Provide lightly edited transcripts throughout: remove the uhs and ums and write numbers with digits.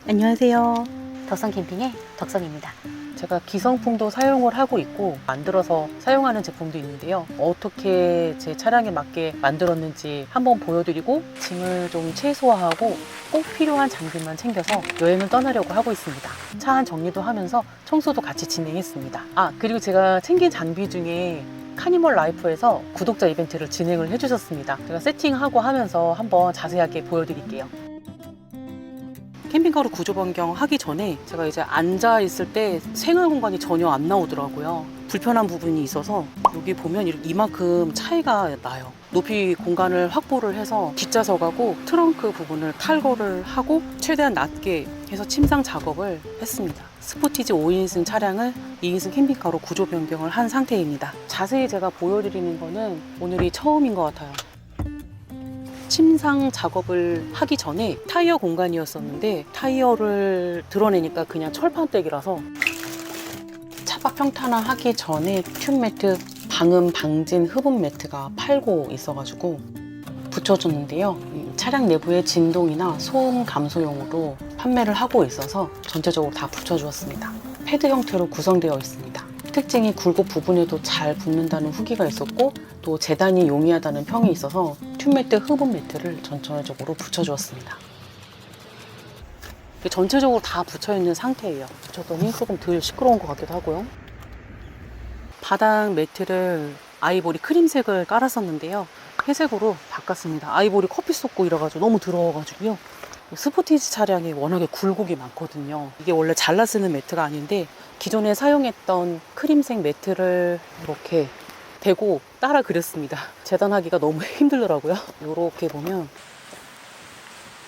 안녕하세요. 덕선 캠핑의 덕선입니다. 제가 기성품도 사용을 하고 있고 만들어서 사용하는 제품도 있는데요. 어떻게 제 차량에 맞게 만들었는지 한번 보여드리고 짐을 좀 최소화하고 꼭 필요한 장비만 챙겨서 여행을 떠나려고 하고 있습니다. 차 안 정리도 하면서 청소도 같이 진행했습니다. 그리고 제가 챙긴 장비 중에 카니멀 라이프에서 구독자 이벤트를 진행을 해주셨습니다. 제가 세팅하고 하면서 한번 자세하게 보여드릴게요. 캠핑카로 구조 변경하기 전에 제가 이제 앉아 있을 때 생활 공간이 전혀 안 나오더라고요. 불편한 부분이 있어서 여기 보면 이만큼 차이가 나요. 높이 공간을 확보를 해서 뒷좌석하고 트렁크 부분을 탈거를 하고 최대한 낮게 해서 침상 작업을 했습니다. 스포티지 5인승 차량을 2인승 캠핑카로 구조 변경을 한 상태입니다. 자세히 제가 보여드리는 거는 오늘이 처음인 것 같아요. 침상 작업을 하기 전에 타이어 공간이었었는데 타이어를 드러내니까 그냥 철판떼기라서 차박 평탄화 하기 전에 튠매트 방음 방진 흡음 매트가 팔고 있어가지고 붙여줬는데요. 차량 내부의 진동이나 소음 감소용으로 판매를 하고 있어서 전체적으로 다 붙여주었습니다. 패드 형태로 구성되어 있습니다. 특징이 굴곡 부분에도 잘 붙는다는 후기가 있었고 또 재단이 용이하다는 평이 있어서 튠매트 흡음 매트를 전체적으로 붙여주었습니다. 전체적으로 다 붙여있는 상태예요. 붙였더니 조금 덜 시끄러운 것 같기도 하고요. 바닥 매트를 아이보리 크림색을 깔았었는데요. 회색으로 바꿨습니다. 아이보리 커피 쏟고 이래가지고 너무 더러워가지고요. 스포티지 차량이 워낙에 굴곡이 많거든요. 이게 원래 잘라 쓰는 매트가 아닌데 기존에 사용했던 크림색 매트를 이렇게 대고 따라 그렸습니다. 재단하기가 너무 힘들더라고요. 이렇게 보면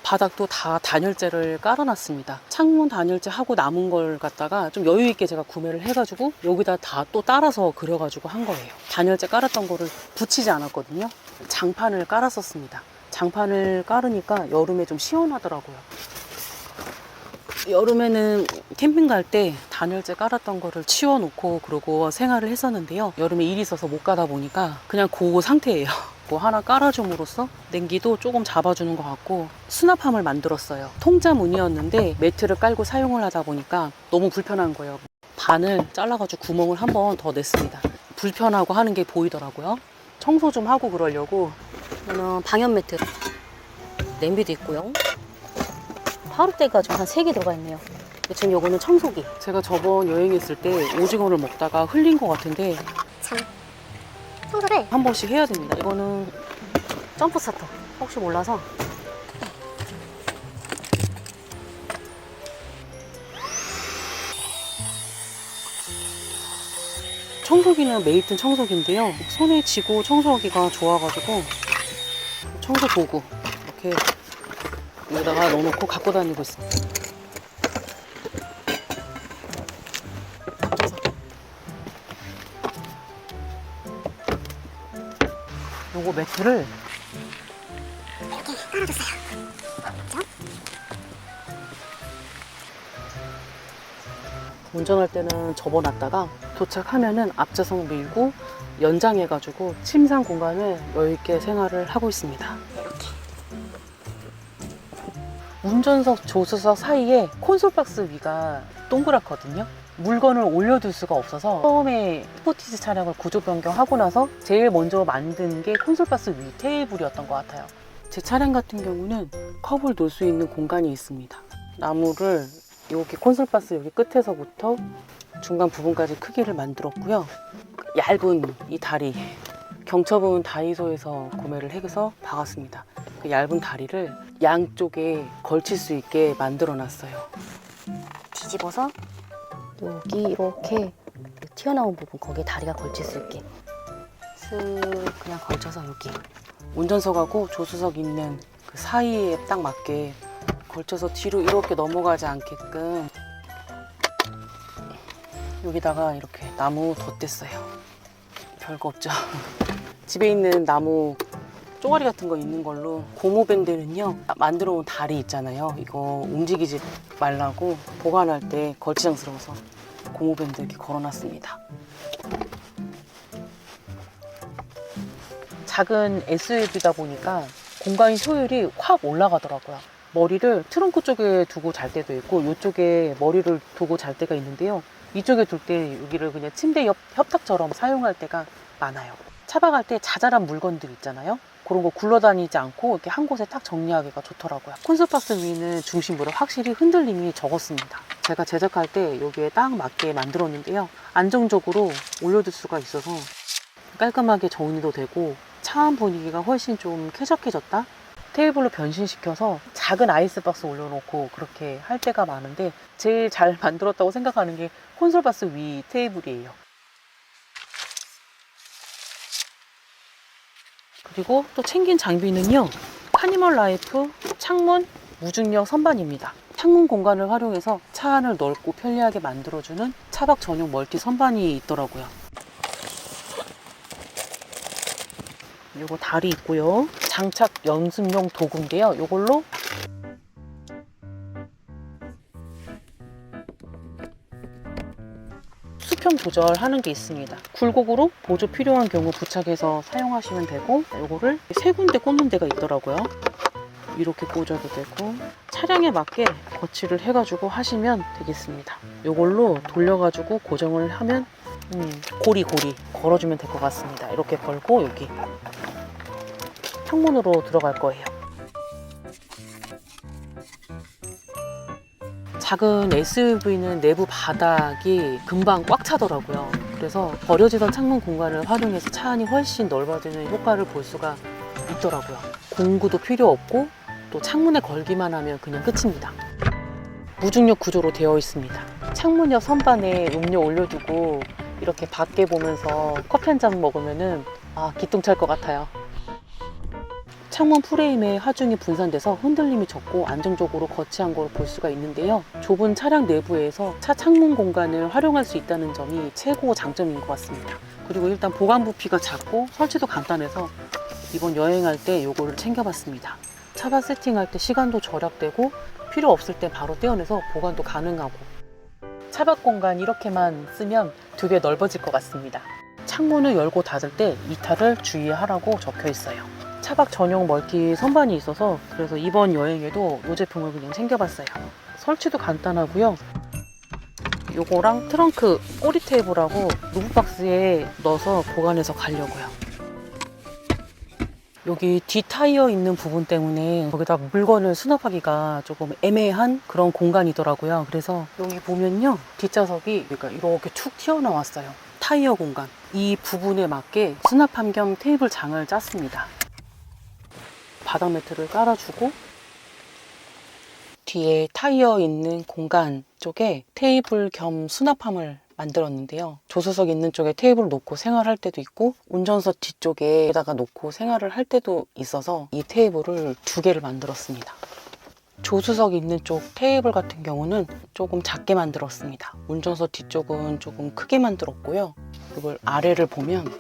바닥도 다 단열재를 깔아놨습니다. 창문 단열재 하고 남은 걸 갖다가 좀 여유 있게 제가 구매를 해가지고 여기다 다 또 따라서 그려가지고 한 거예요. 단열재 깔았던 거를 붙이지 않았거든요. 장판을 깔았었습니다. 장판을 깔으니까 여름에 좀 시원하더라고요. 여름에는 캠핑 갈 때 단열재 깔았던 거를 치워놓고 그러고 생활을 했었는데요. 여름에 일이 있어서 못 가다 보니까 그냥 그 상태예요. 뭐 하나 깔아줌으로써 냉기도 조금 잡아주는 것 같고 수납함을 만들었어요. 통짜 문이었는데 매트를 깔고 사용을 하다 보니까 너무 불편한 거예요. 반을 잘라가지고 구멍을 한 번 더 냈습니다. 불편하고 하는 게 보이더라고요. 청소 좀 하고 그러려고. 이거는 방염 매트, 냄비도 있고요. 파우르대가 좀 한 3개 들어가 있네요. 지금 요거는 청소기. 제가 저번 여행했을 때 오징어를 먹다가 흘린 것 같은데 참 청소를 한 번씩 해야 됩니다. 이거는 점프 스타터. 혹시 몰라서 청소기는 메이튼 청소기인데요. 손에 쥐고 청소하기가 좋아가지고 청소 도구 이렇게 여기다가 넣어놓고 갖고 다니고 있습니다. 요거 매트를 이렇게 깔아줬어요. 운전할 때는 접어놨다가 도착하면은 앞좌석 밀고 연장해가지고 침상 공간을 여유있게 생활을 하고 있습니다. 운전석, 조수석 사이에 콘솔박스 위가 동그랗거든요. 물건을 올려둘 수가 없어서 처음에 스포티지 차량을 구조 변경하고 나서 제일 먼저 만든 게 콘솔박스 위 테이블이었던 것 같아요. 제 차량 같은 경우는 컵을 놓을 수 있는 공간이 있습니다. 나무를 여기 콘솔박스 여기 끝에서부터 중간 부분까지 크기를 만들었고요. 얇은 이 다리, 경첩은 다이소에서 구매를 해서 박았습니다. 그 얇은 다리를 양쪽에 걸칠 수 있게 만들어 놨어요. 뒤집어서 여기 이렇게 튀어나온 부분 거기에 다리가 걸칠 수 있게 쓱 그냥 걸쳐서 여기 운전석하고 조수석 있는 그 사이에 딱 맞게 걸쳐서 뒤로 이렇게 넘어가지 않게끔 여기다가 이렇게 나무 덧댔어요. 별거 없죠. 집에 있는 나무 쪼가리 같은 거 있는 걸로 고무밴드는요 만들어 온 다리 있잖아요. 이거 움직이지 말라고 보관할 때 걸치장스러워서 고무밴드 이렇게 걸어놨습니다. 작은 SUV다 보니까 공간 효율이 확 올라가더라고요. 머리를 트렁크 쪽에 두고 잘 때도 있고 이쪽에 머리를 두고 잘 때가 있는데요. 이쪽에 둘 때 여기를 그냥 침대 협탁처럼 사용할 때가 많아요. 차박할 때 자잘한 물건들 있잖아요. 그런 거 굴러다니지 않고 이렇게 한 곳에 딱 정리하기가 좋더라고요. 콘솔박스 위는 중심부로 확실히 흔들림이 적었습니다. 제가 제작할 때 여기에 딱 맞게 만들었는데요. 안정적으로 올려둘 수가 있어서 깔끔하게 정리도 되고 차 안 분위기가 훨씬 좀 쾌적해졌다? 테이블로 변신시켜서 작은 아이스박스 올려놓고 그렇게 할 때가 많은데 제일 잘 만들었다고 생각하는 게 콘솔박스 위 테이블이에요. 그리고 또 챙긴 장비는요, 카니멀 라이프 창문 무중력 선반입니다. 창문 공간을 활용해서 차 안을 넓고 편리하게 만들어주는 차박 전용 멀티 선반이 있더라고요. 요거 다리 있고요. 장착 연습용 도구인데요. 요걸로 수평 조절하는 게 있습니다. 굴곡으로 보조 필요한 경우 부착해서 사용하시면 되고, 요거를 세 군데 꽂는 데가 있더라고요. 이렇게 꽂아도 되고, 차량에 맞게 거치를 해가지고 하시면 되겠습니다. 요걸로 돌려가지고 고정을 하면 고리 걸어주면 될 것 같습니다. 이렇게 걸고 여기 창문으로 들어갈 거예요. 작은 SUV는 내부 바닥이 금방 꽉 차더라고요. 그래서 버려지던 창문 공간을 활용해서 차 안이 훨씬 넓어지는 효과를 볼 수가 있더라고요. 공구도 필요 없고 또 창문에 걸기만 하면 그냥 끝입니다. 무중력 구조로 되어 있습니다. 창문 옆 선반에 음료 올려두고 이렇게 밖에 보면서 커피 한 잔 먹으면은 기똥찰 것 같아요. 창문 프레임에 하중이 분산돼서 흔들림이 적고 안정적으로 거치한 걸로 볼 수가 있는데요. 좁은 차량 내부에서 차 창문 공간을 활용할 수 있다는 점이 최고 장점인 것 같습니다. 그리고 일단 보관 부피가 작고 설치도 간단해서 이번 여행할 때 요거를 챙겨봤습니다. 차박 세팅할 때 시간도 절약되고 필요 없을 때 바로 떼어내서 보관도 가능하고, 차박 공간 이렇게만 쓰면 되게 넓어질 것 같습니다. 창문을 열고 닫을 때 이탈을 주의하라고 적혀 있어요. 차박 전용 멀티 선반이 있어서 그래서 이번 여행에도 이 제품을 그냥 챙겨봤어요. 설치도 간단하고요. 요거랑 트렁크 꼬리 테이블하고 루프박스에 넣어서 보관해서 가려고요. 여기 뒷타이어 있는 부분 때문에 거기다 물건을 수납하기가 조금 애매한 그런 공간이더라고요. 그래서 여기 보면요, 뒷좌석이 이렇게 툭 튀어나왔어요. 타이어 공간, 이 부분에 맞게 수납함 겸 테이블 장을 짰습니다. 바닥 매트를 깔아주고 뒤에 타이어 있는 공간 쪽에 테이블 겸 수납함을 만들었는데요. 조수석 있는 쪽에 테이블 놓고 생활할 때도 있고 운전석 뒤쪽에다가 놓고 생활을 할 때도 있어서 이 테이블을 2개를 만들었습니다. 조수석 있는 쪽 테이블 같은 경우는 조금 작게 만들었습니다. 운전석 뒤쪽은 조금 크게 만들었고요. 이걸 아래를 보면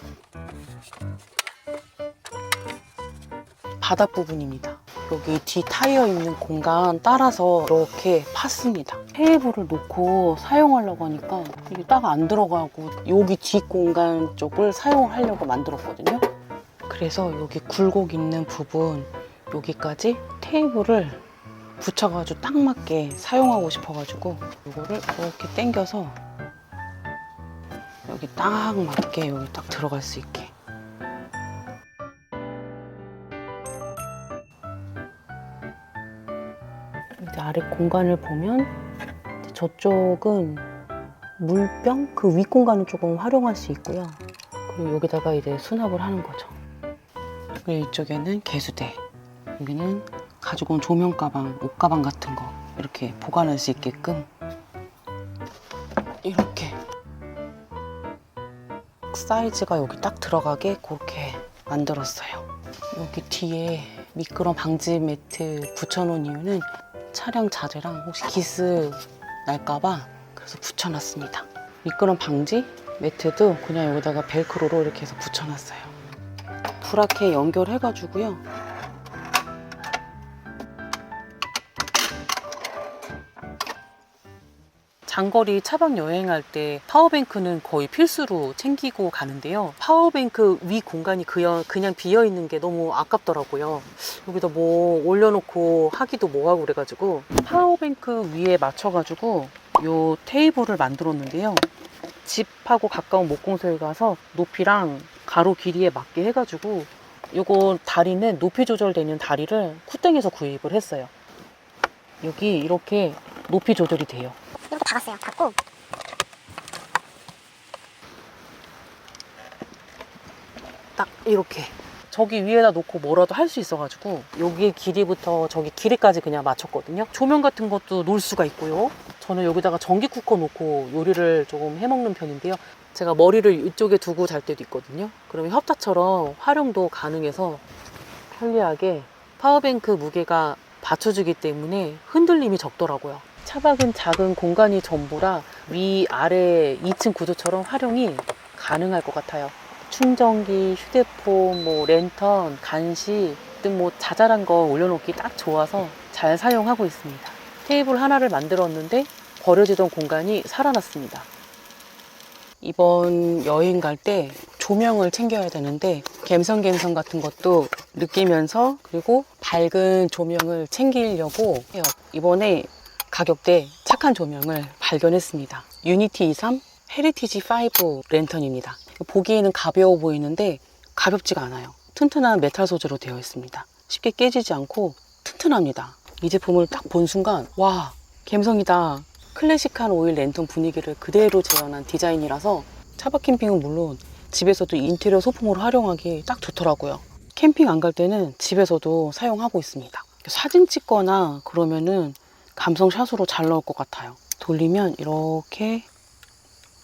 바닥 부분입니다. 여기 뒤 타이어 있는 공간 따라서 이렇게 팠습니다. 테이블을 놓고 사용하려고 하니까 이게 딱 안 들어가고 여기 뒷 공간 쪽을 사용하려고 만들었거든요. 그래서 여기 굴곡 있는 부분 여기까지 테이블을 붙여가지고 딱 맞게 사용하고 싶어가지고 이거를 이렇게 당겨서 여기 딱 맞게 여기 딱 들어갈 수 있게. 아래 공간을 보면 저쪽은 물병 그 윗 공간을 조금 활용할 수 있고요. 그리고 여기다가 이제 수납을 하는 거죠. 그리고 이쪽에는 개수대, 여기는 가지고 온 조명 가방, 옷 가방 같은 거 이렇게 보관할 수 있게끔 이렇게 사이즈가 여기 딱 들어가게 그렇게 만들었어요. 여기 뒤에 미끄럼 방지 매트 붙여놓은 이유는 차량 자재랑 혹시 기스 날까봐 그래서 붙여놨습니다. 미끄럼 방지 매트도 그냥 여기다가 벨크로로 이렇게 해서 붙여놨어요. 브라켓 연결해가지고요. 장거리 차박 여행할 때 파워뱅크는 거의 필수로 챙기고 가는데요. 파워뱅크 위 공간이 그냥 비어 있는 게 너무 아깝더라고요. 여기다 뭐 올려놓고 하기도 뭐하고 그래가지고 파워뱅크 위에 맞춰가지고 요 테이블을 만들었는데요. 집하고 가까운 목공소에 가서 높이랑 가로 길이에 맞게 해가지고 요거 다리는 높이 조절되는 다리를 쿠땡에서 구입을 했어요. 여기 이렇게 높이 조절이 돼요. 이렇게 박았어요. 박고 딱 이렇게 저기 위에다 놓고 뭐라도 할 수 있어가지고 여기 길이부터 저기 길이까지 그냥 맞췄거든요. 조명 같은 것도 놓을 수가 있고요. 저는 여기다가 전기 쿠커 놓고 요리를 조금 해먹는 편인데요. 제가 머리를 이쪽에 두고 잘 때도 있거든요. 그러면 협탁처럼 활용도 가능해서 편리하게 파워뱅크 무게가 받쳐주기 때문에 흔들림이 적더라고요. 차박은 작은 공간이 전부라 위아래 2층 구조처럼 활용이 가능할 것 같아요. 충전기, 휴대폰, 뭐 랜턴, 간식 등 뭐 자잘한 거 올려놓기 딱 좋아서 잘 사용하고 있습니다. 테이블 하나를 만들었는데 버려지던 공간이 살아났습니다. 이번 여행 갈 때 조명을 챙겨야 되는데 갬성갬성 같은 것도 느끼면서 그리고 밝은 조명을 챙기려고 해요. 이번에 가격대 착한 조명을 발견했습니다. 유니티 23 헤리티지 5 랜턴입니다. 보기에는 가벼워 보이는데 가볍지가 않아요. 튼튼한 메탈 소재로 되어 있습니다. 쉽게 깨지지 않고 튼튼합니다. 이 제품을 딱 본 순간 와, 갬성이다. 클래식한 오일 랜턴 분위기를 그대로 재현한 디자인이라서 차박 캠핑은 물론 집에서도 인테리어 소품으로 활용하기 딱 좋더라고요. 캠핑 안 갈 때는 집에서도 사용하고 있습니다. 사진 찍거나 그러면은 감성샷으로 잘 나올 것 같아요. 돌리면 이렇게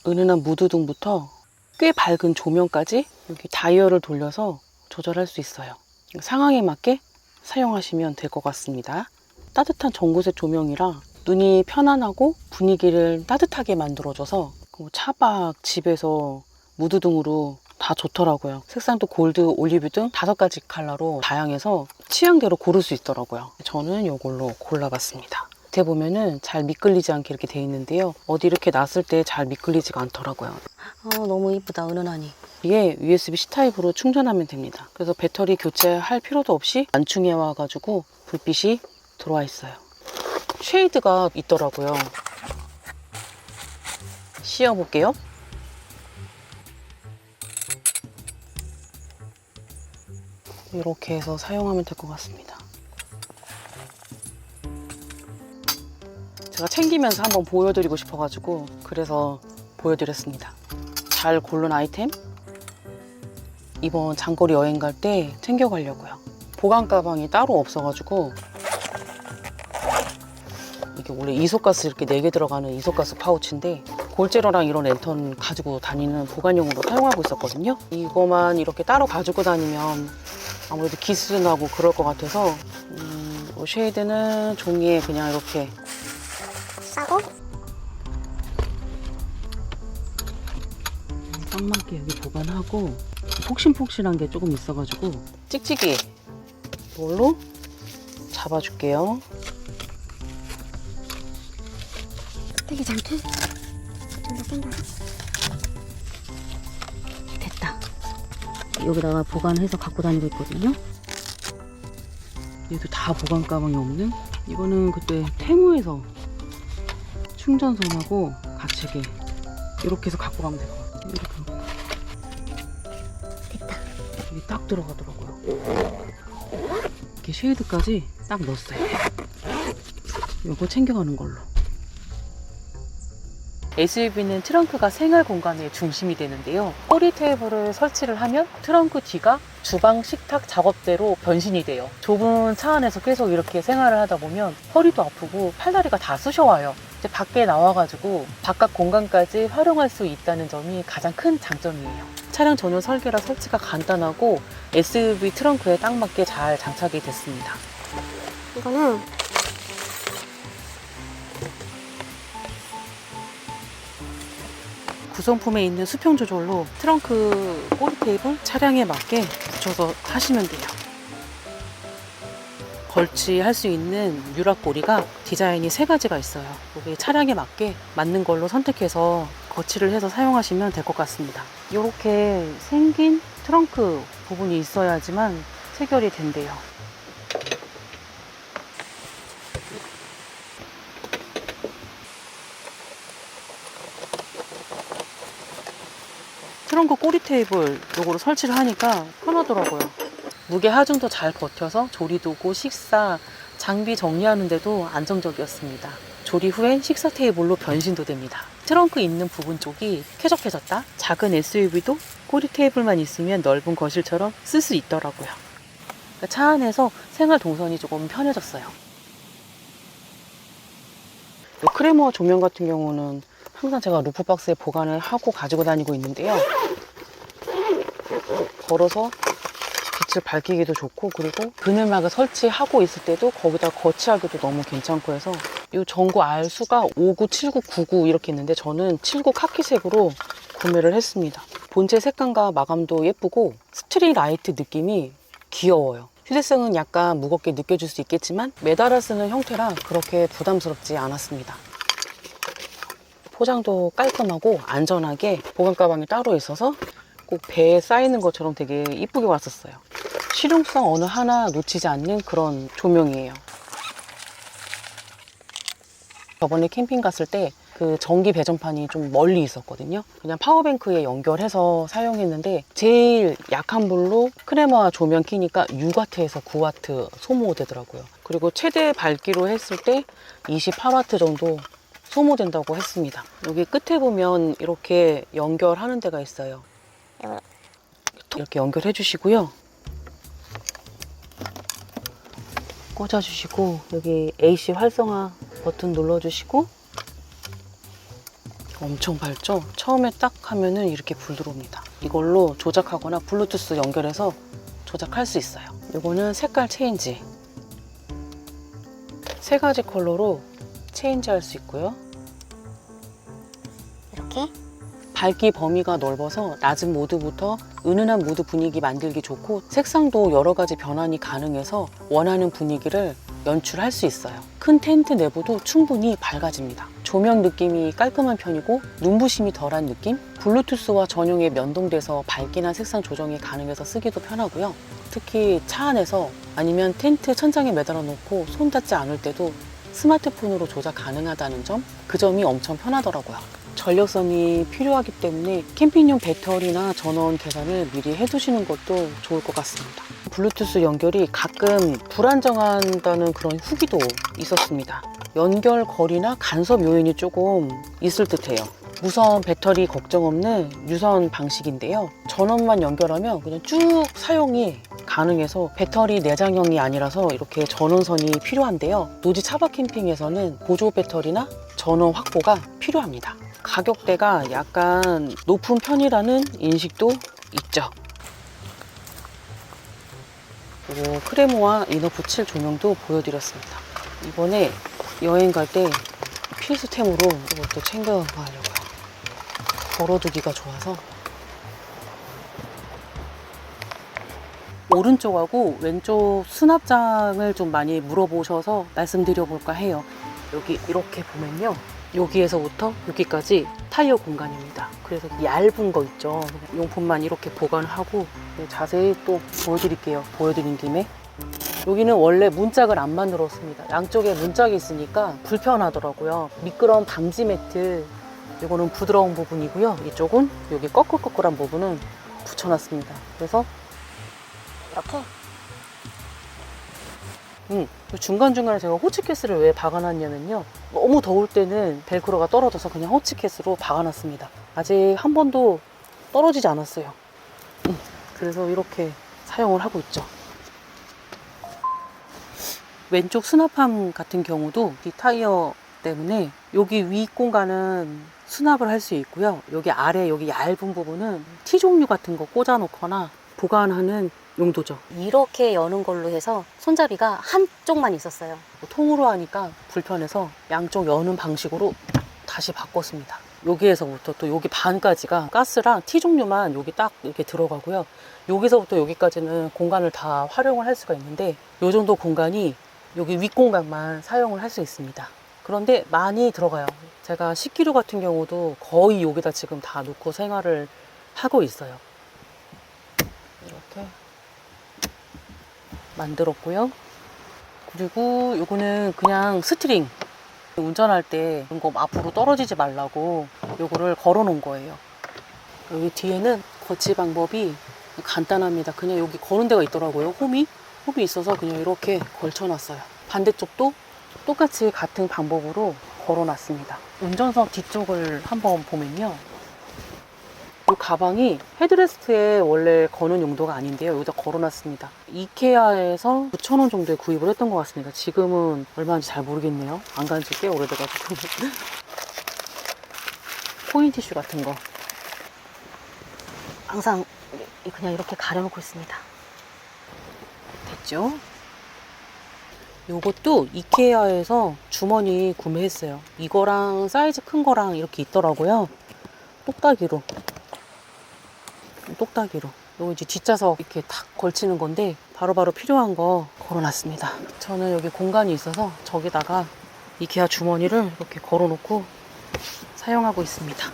은은한 무드등부터 꽤 밝은 조명까지 여기 다이얼을 돌려서 조절할 수 있어요. 상황에 맞게 사용하시면 될 것 같습니다. 따뜻한 전구색 조명이라 눈이 편안하고 분위기를 따뜻하게 만들어줘서 차박, 집에서 무드등으로 다 좋더라고요. 색상도 골드, 올리브 등 5가지 컬러로 다양해서 취향대로 고를 수 있더라고요. 저는 이걸로 골라봤습니다. 밑에 보면은 잘 미끌리지 않게 이렇게 돼 있는데요. 어디 이렇게 놨을 때 잘 미끌리지가 않더라고요. 너무 이쁘다. 은은하니. 이게 USB-C 타입으로 충전하면 됩니다. 그래서 배터리 교체할 필요도 없이 안충에 와가지고 불빛이 들어와 있어요. 쉐이드가 있더라고요. 씌워볼게요. 이렇게 해서 사용하면 될 것 같습니다. 제가 챙기면서 한번 보여드리고 싶어가지고 그래서 보여드렸습니다. 잘 고른 아이템 이번 장거리 여행 갈 때 챙겨가려고요. 보관 가방이 따로 없어가지고 이게 원래 이소가스 이렇게 4개 들어가는 이소가스 파우치인데 골재료랑 이런 랜턴 가지고 다니는 보관용으로 사용하고 있었거든요. 이거만 이렇게 따로 가지고 다니면 아무래도 기스나고 그럴 것 같아서 이 쉐이드는 종이에 그냥 이렇게 싸고 딱 맞게 여기 보관하고 폭신폭신한 게 조금 있어가지고 찍찍이 이걸로 잡아줄게요. 뜯기지 않게 좀 더 당겨서 됐다. 여기다가 보관해서 갖고 다니고 있거든요. 얘도 다 보관 가방이 없는? 이거는 그때 테무에서 충전선하고 가채기 이렇게 해서 갖고 가면 될 것 같아요. 이렇게 됐다. 이게 딱 들어가더라고요. 이렇게 쉐이드까지 딱 넣었어요. 이거 챙겨가는 걸로. SUV는 트렁크가 생활 공간의 중심이 되는데요. 꼬리 테이블을 설치를 하면 트렁크 뒤가 주방, 식탁, 작업대로 변신이 돼요. 좁은 차 안에서 계속 이렇게 생활을 하다 보면 허리도 아프고 팔다리가 다 쑤셔와요. 이제 밖에 나와가지고 바깥 공간까지 활용할 수 있다는 점이 가장 큰 장점이에요. 차량 전용 설계라 설치가 간단하고 SUV 트렁크에 딱 맞게 잘 장착이 됐습니다. 이거는 구성품에 있는 수평 조절로 트렁크 꼬리 테이블 차량에 맞게 붙여서 하시면 돼요. 걸치할 수 있는 유락고리가 디자인이 3가지가 있어요. 여기 차량에 맞게 맞는 걸로 선택해서 거치를 해서 사용하시면 될 것 같습니다. 이렇게 생긴 트렁크 부분이 있어야지만 체결이 된대요. 트렁크 꼬리 테이블 요거로 설치를 하니까 편하더라고요. 무게 하중도 잘 버텨서 조리도구, 식사, 장비 정리하는데도 안정적이었습니다. 조리 후엔 식사 테이블로 변신도 됩니다. 트렁크 있는 부분 쪽이 쾌적해졌다. 작은 SUV도 꼬리 테이블만 있으면 넓은 거실처럼 쓸 수 있더라고요. 그러니까 차 안에서 생활 동선이 조금 편해졌어요. 이 크레모 조명 같은 경우는 항상 제가 루프박스에 보관을 하고 가지고 다니고 있는데요. 걸어서 빛을 밝히기도 좋고, 그리고 그늘막을 설치하고 있을 때도 거기다 거치하기도 너무 괜찮고 해서 이 전구 R수가 59, 79, 99 이렇게 있는데 저는 79 카키색으로 구매를 했습니다. 본체 색감과 마감도 예쁘고 스트링 라이트 느낌이 귀여워요. 휴대성은 약간 무겁게 느껴질 수 있겠지만 매달아 쓰는 형태라 그렇게 부담스럽지 않았습니다. 포장도 깔끔하고 안전하게 보관 가방이 따로 있어서 꼭 배에 쌓이는 것처럼 되게 이쁘게 왔었어요. 실용성 어느 하나 놓치지 않는 그런 조명이에요. 저번에 캠핑 갔을 때 그 전기 배전판이 좀 멀리 있었거든요. 그냥 파워뱅크에 연결해서 사용했는데 제일 약한 불로 크레마 조명 켜니까 6W에서 9W 소모되더라고요. 그리고 최대 밝기로 했을 때 28W 정도 소모된다고 했습니다. 여기 끝에 보면 이렇게 연결하는 데가 있어요. 이렇게 연결해 주시고요. 꽂아 주시고 여기 AC 활성화 버튼 눌러 주시고 엄청 밝죠? 처음에 딱 하면은 이렇게 불 들어옵니다. 이걸로 조작하거나 블루투스 연결해서 조작할 수 있어요. 이거는 색깔 체인지 3가지 컬러로 체인지 할 수 있고요. 이렇게 밝기 범위가 넓어서 낮은 모드부터 은은한 모드 분위기 만들기 좋고 색상도 여러 가지 변환이 가능해서 원하는 분위기를 연출할 수 있어요. 큰 텐트 내부도 충분히 밝아집니다. 조명 느낌이 깔끔한 편이고 눈부심이 덜한 느낌? 블루투스와 전용에 연동돼서 밝기나 색상 조정이 가능해서 쓰기도 편하고요. 특히 차 안에서 아니면 텐트 천장에 매달아 놓고 손 닿지 않을 때도 스마트폰으로 조작 가능하다는 점, 그 점이 엄청 편하더라고요. 전력선이 필요하기 때문에 캠핑용 배터리나 전원 계산을 미리 해두시는 것도 좋을 것 같습니다. 블루투스 연결이 가끔 불안정한다는 그런 후기도 있었습니다. 연결 거리나 간섭 요인이 조금 있을 듯해요. 무선 배터리 걱정 없는 유선 방식인데요. 전원만 연결하면 그냥 쭉 사용이 가능해서 배터리 내장형이 아니라서 이렇게 전원선이 필요한데요. 노지 차박 캠핑에서는 보조 배터리나 전원 확보가 필요합니다. 가격대가 약간 높은 편이라는 인식도 있죠. 그리고 크레모와 이너 붙일 조명도 보여드렸습니다. 이번에 여행 갈 때 필수템으로 이것도 챙겨가려고요. 걸어두기가 좋아서. 오른쪽하고 왼쪽 수납장을 좀 많이 물어보셔서 말씀드려 볼까 해요. 여기 이렇게 보면요, 여기에서부터 여기까지 타이어 공간입니다. 그래서 얇은 거 있죠, 용품만 이렇게 보관하고. 자세히 또 보여드릴게요. 보여드린 김에 여기는 원래 문짝을 안 만들었습니다. 양쪽에 문짝이 있으니까 불편하더라고요. 미끄럼 방지 매트, 이거는 부드러운 부분이고요. 이쪽은 여기 꺼끌꺼끌한 부분은 붙여놨습니다. 그래서 이렇게 중간중간에 제가 호치케스를 왜 박아놨냐면요, 너무 더울 때는 벨크로가 떨어져서 그냥 호치케스로 박아놨습니다. 아직 한 번도 떨어지지 않았어요. 그래서 이렇게 사용을 하고 있죠. 왼쪽 수납함 같은 경우도 이 타이어 때문에 여기 위 공간은 수납을 할 수 있고요. 여기 아래 여기 얇은 부분은 T종류 같은 거 꽂아 놓거나 보관하는 용도죠. 이렇게 여는 걸로 해서 손잡이가 한쪽만 있었어요. 통으로 하니까 불편해서 양쪽 여는 방식으로 다시 바꿨습니다. 여기에서부터 또 여기 반까지가 가스랑 T종류만 여기 딱 이렇게 들어가고요. 여기서부터 여기까지는 공간을 다 활용을 할 수가 있는데 이 정도 공간이 여기 윗공간만 사용을 할 수 있습니다. 그런데 많이 들어가요. 제가 10kg 같은 경우도 거의 여기다 지금 다 놓고 생활을 하고 있어요. 이렇게 만들었고요. 그리고 요거는 그냥 스트링. 운전할 때 이런 거 앞으로 떨어지지 말라고 요거를 걸어 놓은 거예요. 여기 뒤에는 거치 방법이 간단합니다. 그냥 여기 거는 데가 있더라고요. 홈이 있어서 그냥 이렇게 걸쳐 놨어요. 반대쪽도 똑같이 같은 방법으로 걸어 놨습니다. 운전석 뒤쪽을 한번 보면요, 이 가방이 헤드레스트에 원래 거는 용도가 아닌데요, 여기다 걸어 놨습니다. 이케아에서 9,000원 정도에 구입을 했던 것 같습니다. 지금은 얼마인지 잘 모르겠네요. 안 간 지 꽤 오래돼가지고. 코인 티슈 같은 거 항상 그냥 이렇게 가려놓고 있습니다. 됐죠? 요것도 이케아에서 주머니 구매했어요. 이거랑 사이즈 큰 거랑 이렇게 있더라고요. 똑딱이로. 요거 이제 뒷좌석 이렇게 탁 걸치는 건데 바로바로 필요한 거 걸어놨습니다. 저는 여기 공간이 있어서 저기다가 이케아 주머니를 이렇게 걸어놓고 사용하고 있습니다.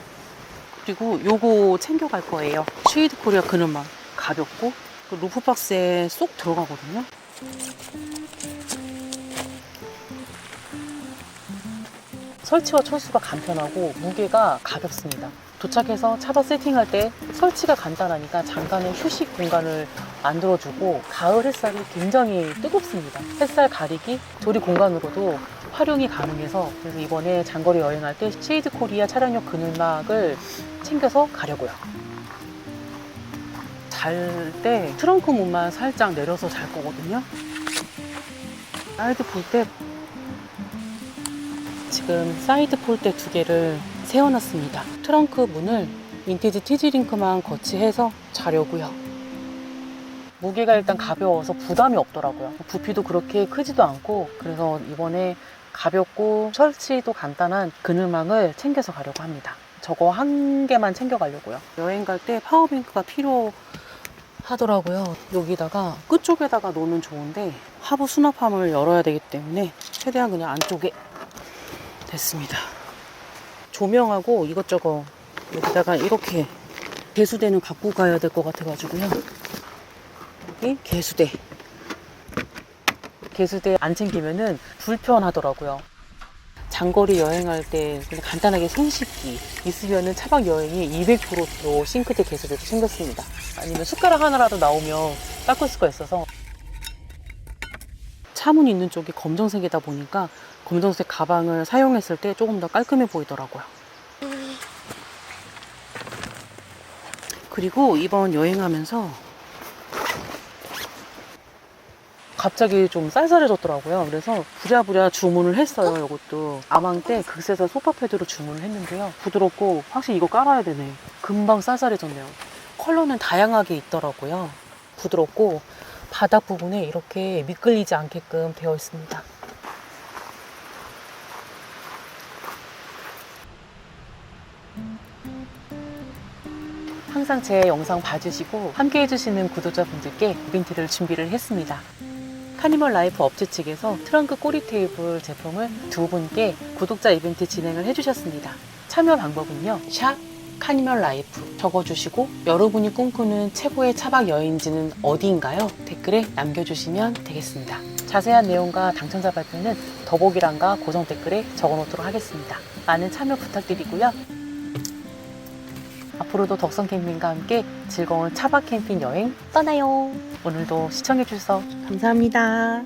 그리고 요거 챙겨갈 거예요. 쉐이드 코리아 그늘막 가볍고 루프 박스에 쏙 들어가거든요. 설치와 철수가 간편하고 무게가 가볍습니다. 도착해서 차박 세팅할 때 설치가 간단하니까 잠깐의 휴식 공간을 만들어주고 가을 햇살이 굉장히 뜨겁습니다. 햇살 가리기 조리 공간으로도 활용이 가능해서 그래서 이번에 장거리 여행할 때 쉐이드 코리아 차량용 그늘막을 챙겨서 가려고요. 잘 때 트렁크 문만 살짝 내려서 잘 거거든요. 사이드 폴대, 지금 사이드 폴대 2개를 세워놨습니다. 트렁크 문을 빈티지 티즈링크만 거치해서 자려고요. 무게가 일단 가벼워서 부담이 없더라고요. 부피도 그렇게 크지도 않고, 그래서 이번에 가볍고 설치도 간단한 그늘망을 챙겨서 가려고 합니다. 저거 한 개만 챙겨가려고요. 여행 갈 때 파워뱅크가 필요하더라고요. 여기다가 끝쪽에다가 놓으면 좋은데 하부 수납함을 열어야 되기 때문에 최대한 그냥 안쪽에 됐습니다. 조명하고 이것저것 여기다가 이렇게 개수대는 갖고 가야 될 것 같아가지고요. 여기 개수대 안 챙기면은 불편하더라고요. 장거리 여행할 때 그냥 간단하게 손 씻기 있으면은 차박 여행이 200%로 싱크대 개수대도 챙겼습니다. 아니면 숟가락 하나라도 나오면 닦을 수가 있어서. 차문 있는 쪽이 검정색이다 보니까 검정색 가방을 사용했을 때 조금 더 깔끔해 보이더라고요. 그리고 이번 여행하면서 갑자기 좀 쌀쌀해졌더라고요. 그래서 부랴부랴 주문을 했어요. 이것도 아망떼 극세사 소파 패드로 주문을 했는데요. 부드럽고 확실히 이거 깔아야 되네. 금방 쌀쌀해졌네요. 컬러는 다양하게 있더라고요. 부드럽고 바닥 부분에 이렇게 미끌리지 않게끔 되어 있습니다. 항상 제 영상 봐주시고 함께 해주시는 구독자분들께 이벤트를 준비를 했습니다. 카니멀 라이프 업체 측에서 트렁크 꼬리 테이블 제품을 2분께 구독자 이벤트 진행을 해주셨습니다. 참여 방법은요, 샵 카니멀 라이프 적어주시고 여러분이 꿈꾸는 최고의 차박 여행지는 어디인가요? 댓글에 남겨주시면 되겠습니다. 자세한 내용과 당첨자 발표는 더보기란과 고정 댓글에 적어놓도록 하겠습니다. 많은 참여 부탁드리고요. 앞으로도 덕성 캠핑과 함께 즐거운 차박 캠핑 여행 떠나요. 오늘도 시청해주셔서 감사합니다.